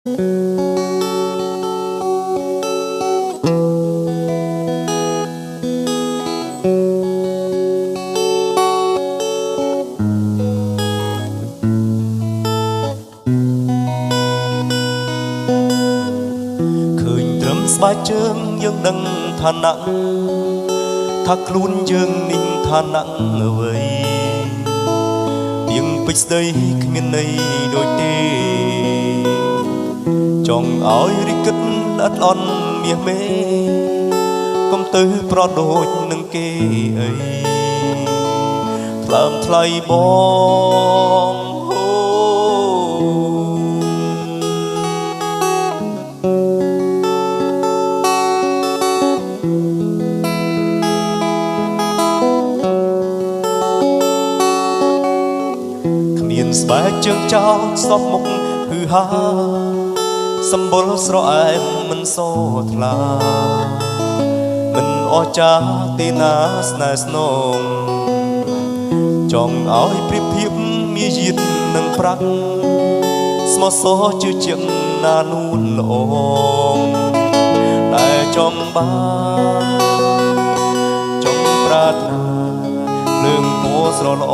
ស្បែកជើងយើងដឹងថាណាក់ថាខ្លួនយើងនេះថាណាក់អ្វីទៀងពេជ្រស្ដីគ្មានន័យដូចទេចង់ឲ្យរីគិតអត់អន់មាសមេកុំទៅប្រដូចនឹងគេអីថ្លើមថ្លៃបងស្បែកជើងចោលសពមុខហឺហាសម្បុរស្រអែមមិនសថ្លាមិនអស្ចារ្យទេណាស្នេហ៍ស្នងចង់ឲ្យប្រៀបធៀបមាយាទនឹងប្រាក់ស្មោះសរជឿជាក់ណានួនល្អតែចង់បានចង់ប្រាថ្នាលើងពណ៌ស្រល្អ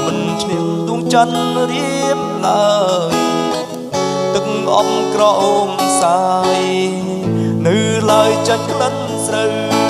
មិនឈ្នះដួងច័ន្ទរៀបឡើយទឹកអំក្រអូមសាយនៅឡើយចាច់ក្លិនស្រូវ